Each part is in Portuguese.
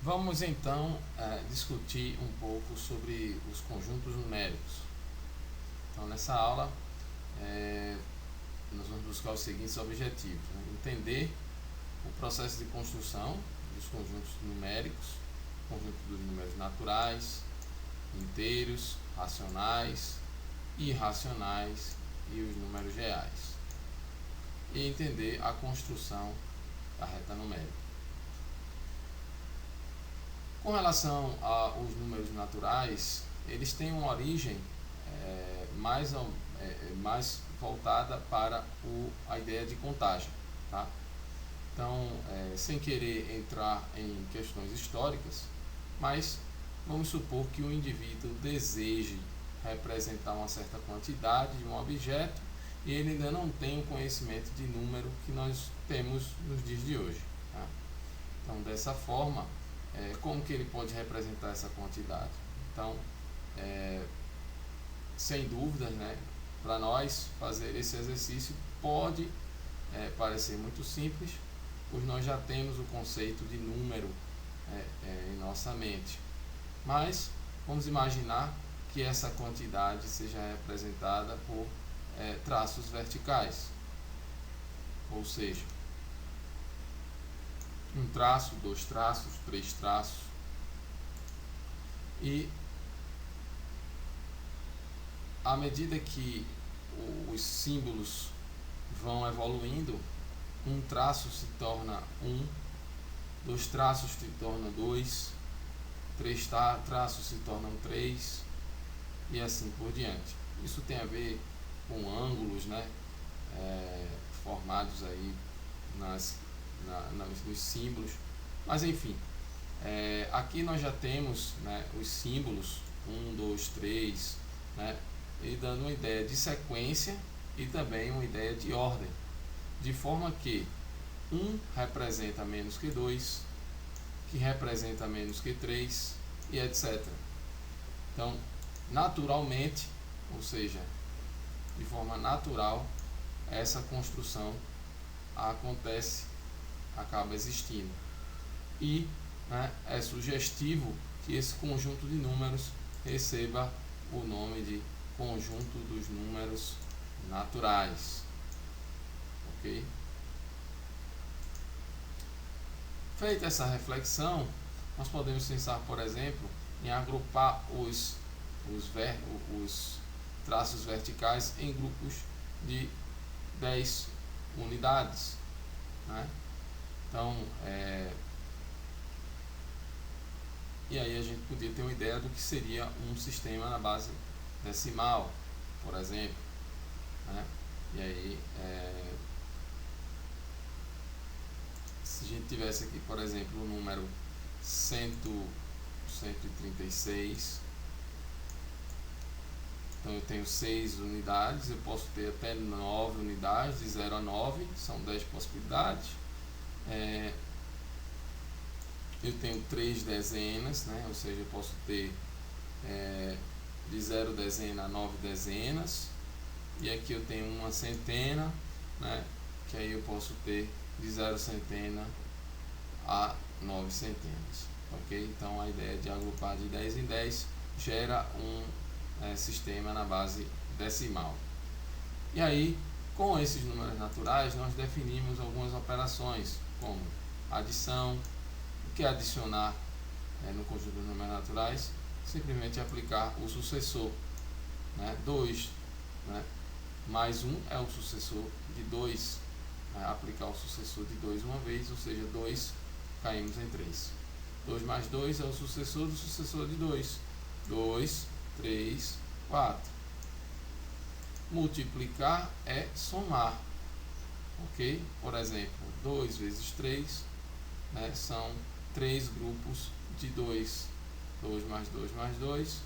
Vamos então discutir um pouco sobre os conjuntos numéricos. Então, nessa aula, nós vamos buscar os seguintes objetivos: né? Entender o processo de construção dos conjuntos numéricos, conjunto dos números naturais, inteiros, racionais, irracionais e os números reais, e entender a construção da reta numérica. Com relação aos números naturais, eles têm uma origem mais voltada para a ideia de contagem, tá? Então, sem querer entrar em questões históricas, mas vamos supor que o indivíduo deseje representar uma certa quantidade de um objeto e ele ainda não tem o conhecimento de número que nós temos nos dias de hoje, tá? Então, dessa forma, como que ele pode representar essa quantidade? Então, sem dúvidas, né, para nós fazer esse exercício pode parecer muito simples, pois nós já temos o conceito de número em nossa mente. Mas vamos imaginar que essa quantidade seja representada por traços verticais, ou seja, um traço, dois traços, três traços, e à medida que os símbolos vão evoluindo, um traço se torna 1, dois traços se tornam 2, três traços se tornam 3 e assim por diante. Isso tem a ver com ângulos, né, formados aí nos símbolos, mas enfim, aqui nós já temos, né, os símbolos 1, 2, 3, né, e dando uma ideia de sequência e também uma ideia de ordem, de forma que 1 representa menos que 2, que representa menos que 3 e etc. Então, naturalmente, ou seja, de forma natural, essa construção acontece, acaba existindo. E, né, é sugestivo que esse conjunto de números receba o nome de conjunto dos números naturais. Ok? Feita essa reflexão, nós podemos pensar, por exemplo, em agrupar os traços verticais em grupos de 10 unidades, né? Então, e aí a gente podia ter uma ideia do que seria um sistema na base decimal, por exemplo, né? E aí, se a gente tivesse aqui, por exemplo, o número 136, então eu tenho 6 unidades, eu posso ter até 9 unidades, de 0 a 9, são 10 possibilidades. Eu tenho 3 dezenas, né? Ou seja, eu posso ter de 0 dezena a 9 dezenas, e aqui eu tenho uma centena, né? Que aí eu posso ter de 0 centena a 9 centenas, ok? Então a ideia de agrupar de 10 em 10 gera um sistema na base decimal. E aí, com esses números naturais, nós definimos algumas operações, como adição. O que é adicionar no conjunto de números naturais? Simplesmente aplicar o sucessor, né? 2, né, mais 1 é o sucessor de 2, né? Aplicar o sucessor de 2 uma vez, ou seja, 2 caímos em 3. 2 mais 2 é o sucessor do sucessor de 2. 2, 3, 4. Multiplicar é somar, ok? Por exemplo, 2 vezes 3, né, são 3 grupos de 2. 2 mais 2 mais 2.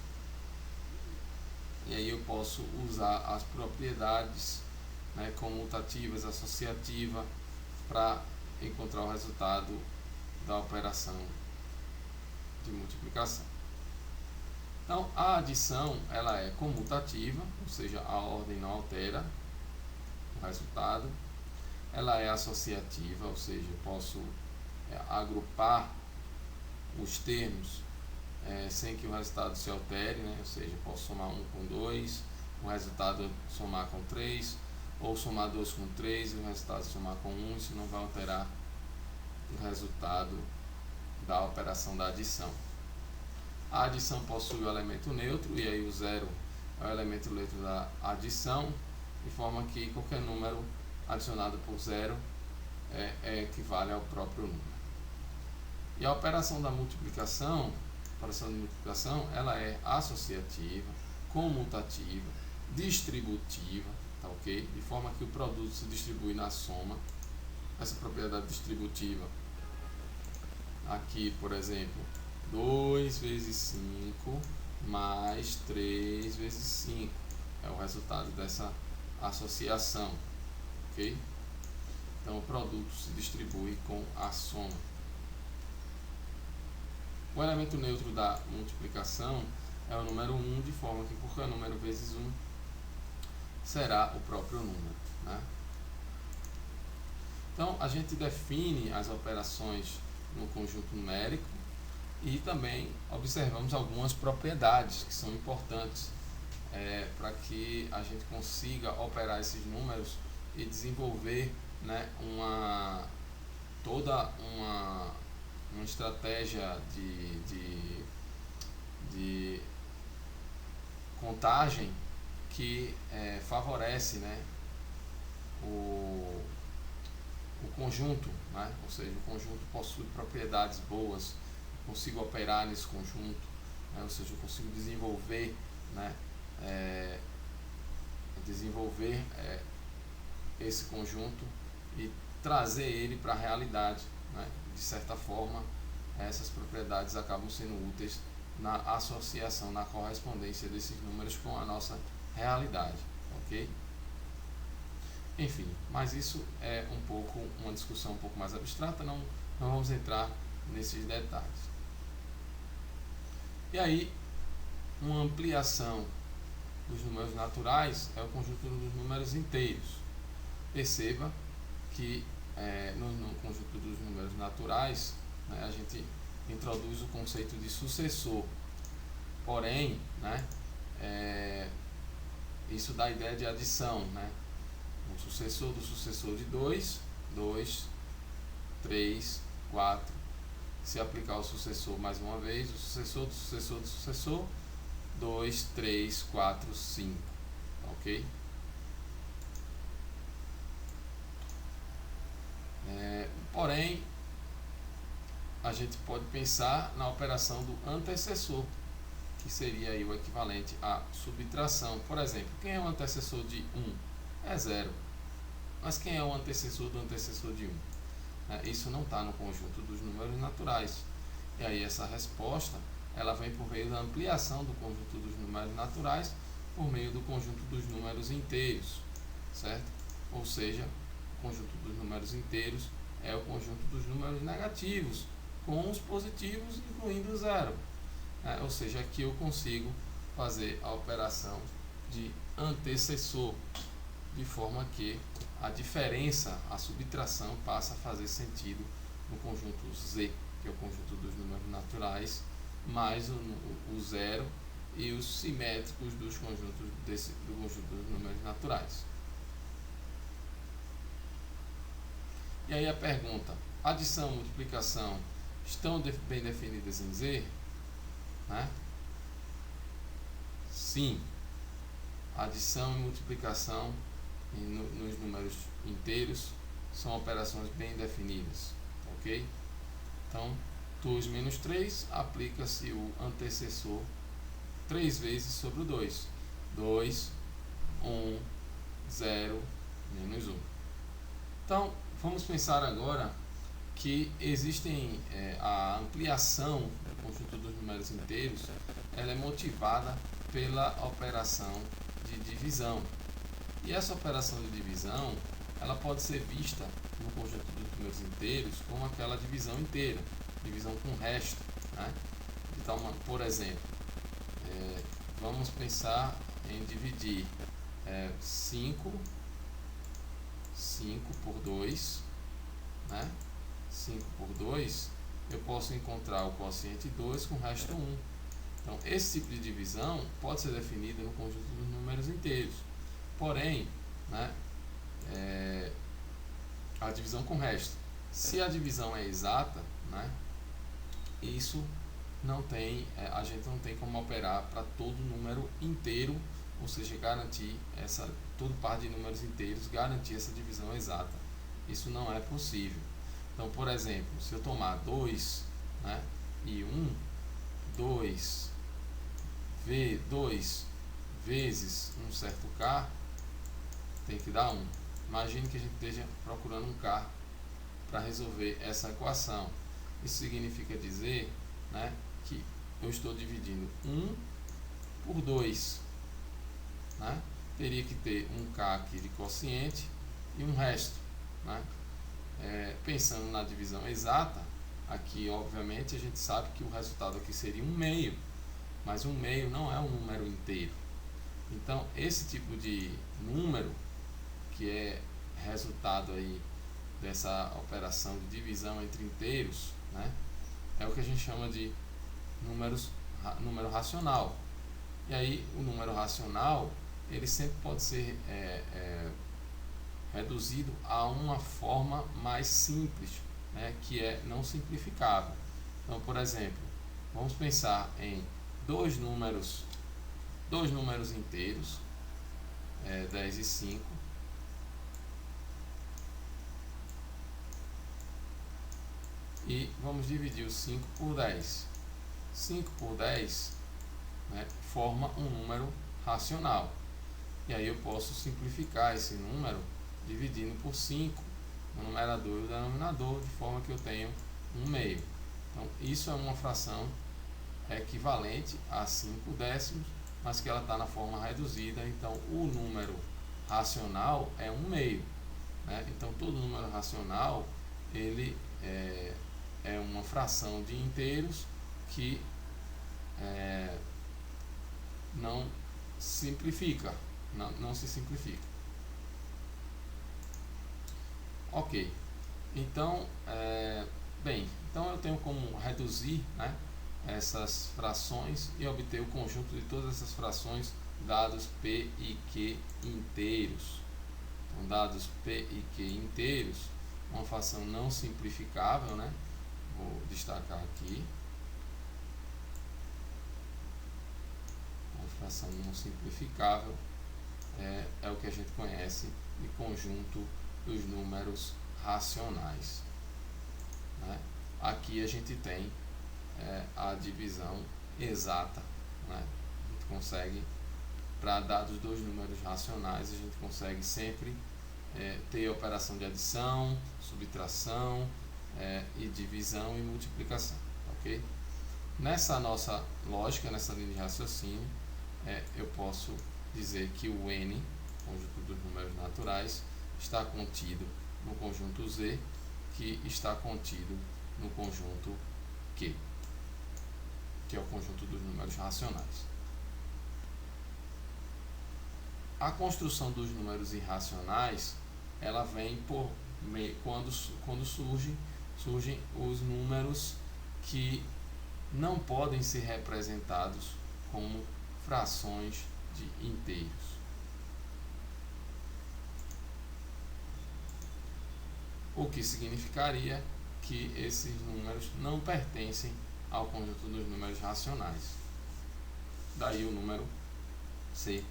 E aí eu posso usar as propriedades, né, comutativas, associativa, para encontrar o resultado da operação de multiplicação. Então, a adição ela é comutativa, ou seja, a ordem não altera o resultado. Ela é associativa, ou seja, eu posso agrupar os termos sem que o resultado se altere, né? Ou seja, posso somar 1 com 2, o resultado somar com 3, ou somar 2 com 3 e o resultado somar com 1, isso não vai alterar o resultado da operação da adição. A adição possui o elemento neutro, e aí o zero é o elemento neutro da adição, de forma que qualquer número adicionado por zero equivale ao próprio número. E a operação da multiplicação, ela é associativa, comutativa, distributiva, tá ok? De forma que o produto se distribui na soma. Essa propriedade distributiva, aqui, por exemplo, 2 vezes 5 mais 3 vezes 5 é o resultado dessa associação, ok? Então o produto se distribui com a soma. O elemento neutro da multiplicação é o número 1, de forma que qualquer número vezes 1 será o próprio número, né? Então a gente define as operações no conjunto numérico e também observamos algumas propriedades que são importantes para que a gente consiga operar esses números e desenvolver, né, toda uma estratégia de contagem que favorece, né, o conjunto, né? Ou seja, o conjunto possui propriedades boas, consigo operar nesse conjunto, né? Ou seja, eu consigo desenvolver, né, esse conjunto e trazer ele para a realidade, né? De certa forma, essas propriedades acabam sendo úteis na associação, na correspondência desses números com a nossa realidade, ok? Enfim, mas isso é uma discussão um pouco mais abstrata, não vamos entrar nesses detalhes. E aí, uma ampliação dos números naturais é o conjunto dos números inteiros. Perceba que no conjunto dos números naturais, né, a gente introduz o conceito de sucessor. Porém, né, isso dá a ideia de adição, né? O sucessor do sucessor de 2, 2, 3, 4. Se aplicar o sucessor mais uma vez, o sucessor do sucessor do sucessor, 2, 3, 4, 5. Ok? Porém, a gente pode pensar na operação do antecessor, que seria aí o equivalente à subtração. Por exemplo, quem é o antecessor de 1? É 0. Mas quem é o antecessor do antecessor de 1? Isso não está no conjunto dos números naturais. E aí essa resposta ela vem por meio da ampliação do conjunto dos números naturais por meio do conjunto dos números inteiros, certo? Ou seja, o conjunto dos números inteiros é o conjunto dos números negativos com os positivos incluindo o zero. Ou seja, aqui eu consigo fazer a operação de antecessor, de forma que a diferença, a subtração, passa a fazer sentido no conjunto Z, que é o conjunto dos números naturais, mais o zero e os simétricos dos conjuntos do conjunto dos números naturais. E aí a pergunta: adição e multiplicação estão bem definidas em Z? Né? Sim. Adição e multiplicação nos números inteiros são operações bem definidas, ok? Então, 2 menos 3, aplica-se o antecessor 3 vezes sobre o 2. 2, 1, 0, menos 1. Então, vamos pensar agora que existem a ampliação do conjunto dos números inteiros, ela é motivada pela operação de divisão. E essa operação de divisão, ela pode ser vista no conjunto dos números inteiros como aquela divisão inteira, divisão com resto, né? Então, por exemplo, vamos pensar em dividir 5 por 2, né? 5 por 2 eu posso encontrar o quociente 2 com o resto 1. Então, esse tipo de divisão pode ser definido no conjunto dos números inteiros. Porém, né, a divisão com resto. Se a divisão é exata, né, isso não tem, a gente não tem como operar para todo número inteiro, ou seja, garantir todo par de números inteiros, garantir essa divisão exata. Isso não é possível. Então, por exemplo, se eu tomar 2, né, e 1, 2 vezes um certo k, tem que dar 1. Imagine que a gente esteja procurando um k para resolver essa equação. Isso significa dizer, né, que eu estou dividindo 1 por 2. Né? Teria que ter um k aqui de quociente e um resto. Né? Pensando na divisão exata, aqui obviamente a gente sabe que o resultado aqui seria 1/2, mas 1/2 não é um número inteiro. Então esse tipo de número, que é resultado aí dessa operação de divisão entre inteiros, né, é o que a gente chama de número racional. E aí o número racional, ele sempre pode ser reduzido a uma forma mais simples, né, que é não simplificável. Então, por exemplo, vamos pensar em dois números inteiros, 10 e 5, e vamos dividir o 5 por 10. 5 por 10, né, forma um número racional. E aí eu posso simplificar esse número dividindo por 5 no numerador e o denominador, de forma que eu tenho 1/2. Então isso é uma fração equivalente a 5 décimos, mas que ela está na forma reduzida. Então o número racional é 1/2. Né? Então todo número racional, ele é uma fração de inteiros que não simplifica, não se simplifica. Ok, então, então eu tenho como reduzir, né, essas frações e obter o conjunto de todas essas frações dados P e Q inteiros. Então, dados P e Q inteiros, uma fração não simplificável, né, vou destacar aqui, uma fração não simplificável é o que a gente conhece de conjunto dos números racionais. Né? Aqui a gente tem a divisão exata. Né? A gente consegue, para dados dois números racionais, a gente consegue sempre ter a operação de adição, subtração, e divisão e multiplicação. Okay? Nessa nossa lógica, nessa linha de raciocínio, eu posso dizer que o n, conjunto dos números naturais, está contido no conjunto Z, que está contido no conjunto Q, que é o conjunto dos números racionais. A construção dos números irracionais, ela vem quando surgem os números que não podem ser representados como frações de inteiros. O que significaria que esses números não pertencem ao conjunto dos números racionais. Daí o número ser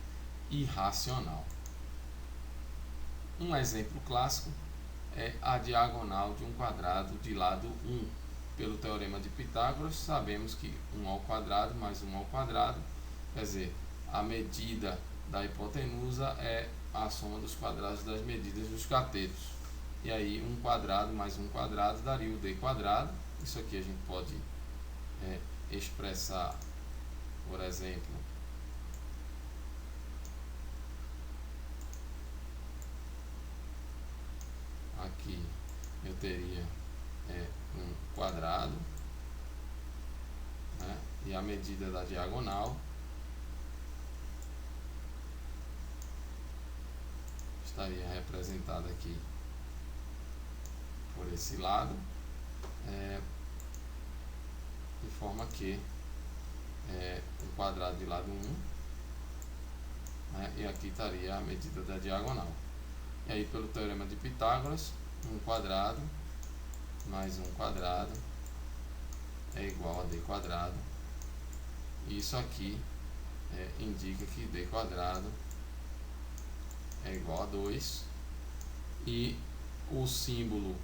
irracional. Um exemplo clássico é a diagonal de um quadrado de lado 1. Pelo teorema de Pitágoras, sabemos que 1 ao quadrado mais 1 ao quadrado, quer dizer, a medida da hipotenusa é a soma dos quadrados das medidas dos catetos. E aí 1 quadrado mais 1 quadrado daria o d quadrado. Isso aqui a gente pode expressar, por exemplo, aqui eu teria 1 quadrado, né, e a medida da diagonal estaria representada aqui por esse lado, forma que um quadrado de lado 1, né, e aqui estaria a medida da diagonal. E aí, pelo teorema de Pitágoras, 1 quadrado mais 1 quadrado é igual a d quadrado. Isso aqui indica que d quadrado é igual a 2, e o símbolo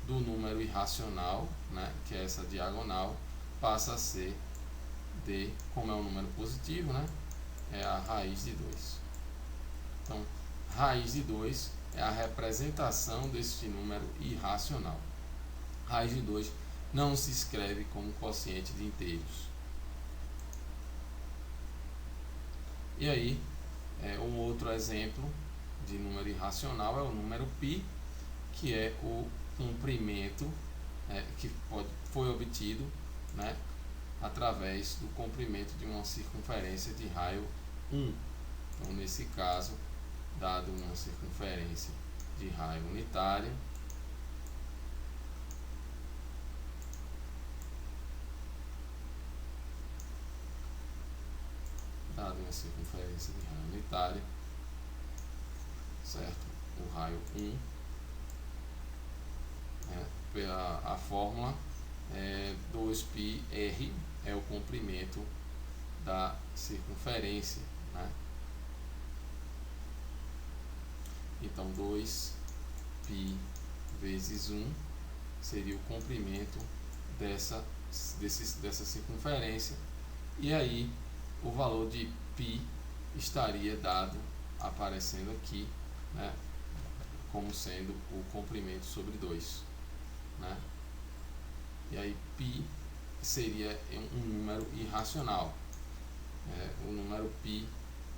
do número irracional, né, que é essa diagonal, passa a ser d, como é um número positivo, né, é a raiz de 2. Então, raiz de 2 é a representação deste número irracional. Raiz de 2 não se escreve como quociente de inteiros. E aí, um outro exemplo de número irracional é o número π, que é o comprimento que foi obtido, né, através do comprimento de uma circunferência de raio 1. Então, nesse caso, dado uma circunferência de raio unitário, certo? O raio 1, a fórmula é 2πr, é o comprimento da circunferência, né? Então 2π vezes 1 seria o comprimento dessa circunferência, e aí o valor de π estaria dado, aparecendo aqui, né, como sendo o comprimento sobre 2, né? E aí π seria um número irracional. O número π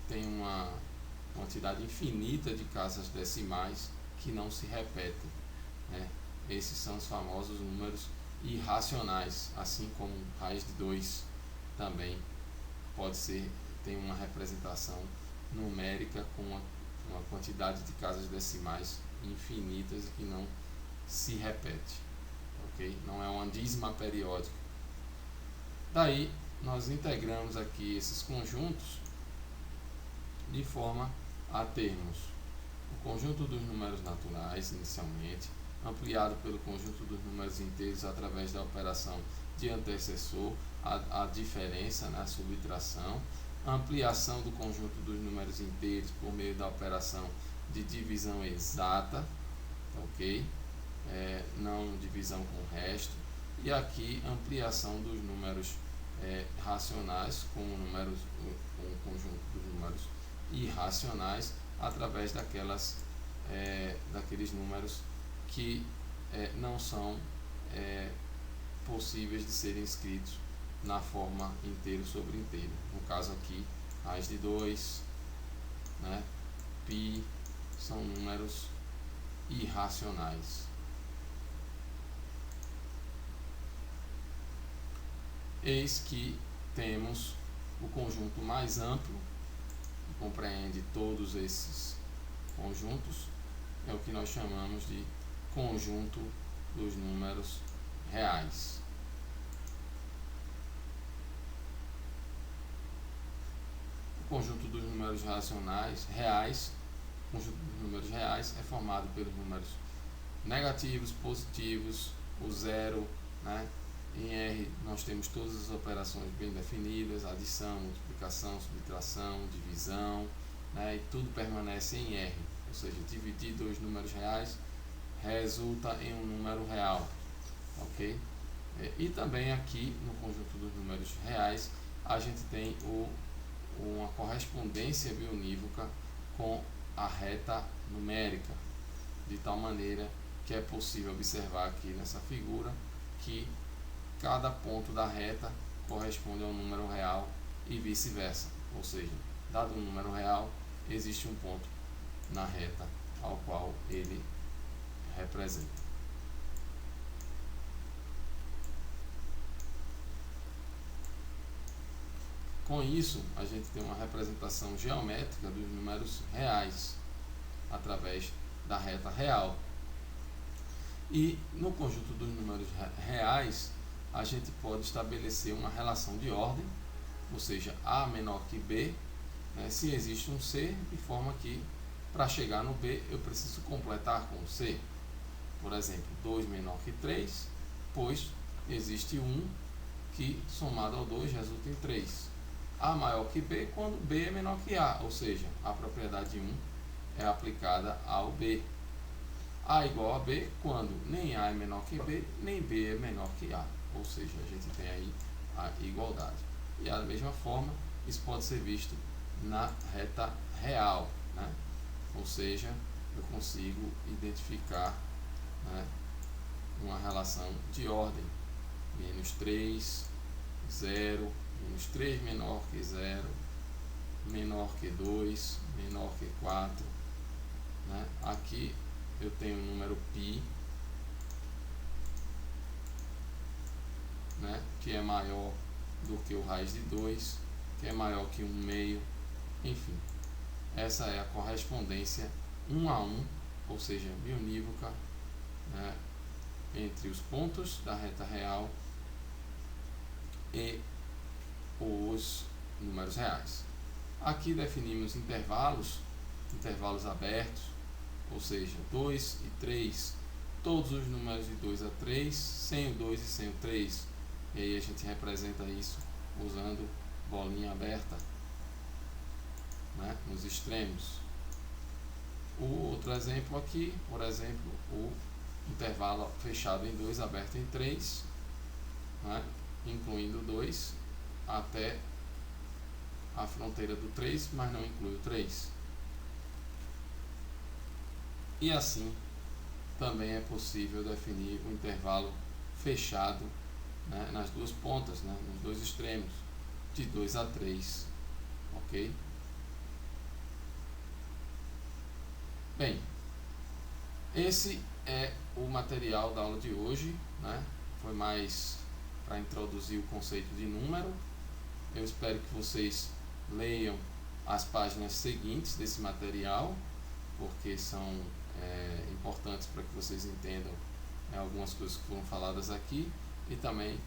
tem uma quantidade infinita de casas decimais que não se repetem, né? Esses são os famosos números irracionais, assim como raiz de 2 também tem uma representação numérica com uma quantidade de casas decimais infinitas e que não se repete, ok? Não é uma dízima periódica. Daí nós integramos aqui esses conjuntos de forma a termos o conjunto dos números naturais inicialmente, ampliado pelo conjunto dos números inteiros através da operação de antecessor, a diferença, né, a subtração, ampliação do conjunto dos números inteiros por meio da operação de divisão exata, ok? Não divisão com resto, e aqui ampliação dos números racionais com o conjunto dos números irracionais através daqueles números que não são possíveis de serem escritos na forma inteiro sobre inteiro. No caso aqui, raiz de 2, né, π, são números irracionais. Eis que temos o conjunto mais amplo, que compreende todos esses conjuntos, é o que nós chamamos de conjunto dos números reais. O conjunto dos números reais, o conjunto dos números reais é formado pelos números negativos, positivos, o zero, né? Em R nós temos todas as operações bem definidas, adição, multiplicação, subtração, divisão, né? E tudo permanece em R, ou seja, dividir dois números reais resulta em um número real, ok? E também aqui no conjunto dos números reais a gente tem uma correspondência bionívoca com a reta numérica, de tal maneira que é possível observar aqui nessa figura que cada ponto da reta corresponde a um número real e vice-versa, ou seja, dado um número real, existe um ponto na reta ao qual ele representa. Com isso, a gente tem uma representação geométrica dos números reais através da reta real. E no conjunto dos números reais, a gente pode estabelecer uma relação de ordem, ou seja, A menor que B, né, se existe um C, de forma que para chegar no B eu preciso completar com o C. Por exemplo, 2 menor que 3, pois existe 1 que somado ao 2 resulta em 3. A maior que B quando B é menor que A, ou seja, a propriedade 1 é aplicada ao B. A igual a B quando nem A é menor que B, nem B é menor que A, ou seja, a gente tem aí a igualdade. E da mesma forma, isso pode ser visto na reta real, né? Ou seja, eu consigo identificar, né, uma relação de ordem, menos 3, 0, menos 3 menor que 0, menor que 2, menor que 4, né? Aqui eu tenho o número π, né, que é maior do que o raiz de 2, que é maior que 1 meio, enfim. Essa é a correspondência 1 a 1, ou seja, bionívoca, né, entre os pontos da reta real e os números reais. Aqui definimos intervalos abertos, ou seja, 2 e 3, todos os números de 2 a 3, sem o 2 e sem o 3. E aí a gente representa isso usando bolinha aberta, né, nos extremos. O outro exemplo aqui, por exemplo, o intervalo fechado em 2, aberto em 3, né, incluindo 2 até a fronteira do 3, mas não inclui o 3. E assim também é possível definir o intervalo fechado, né, nas duas pontas, né, nos dois extremos, de 2 a 3, ok? Bem, esse é o material da aula de hoje, né? Foi mais para introduzir o conceito de número. Eu espero que vocês leiam as páginas seguintes desse material, porque são importantes para que vocês entendam algumas coisas que foram faladas aqui, e também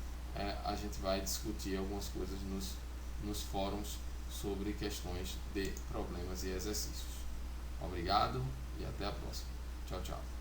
a gente vai discutir algumas coisas nos fóruns sobre questões de problemas e exercícios. Obrigado e até a próxima. Tchau, tchau.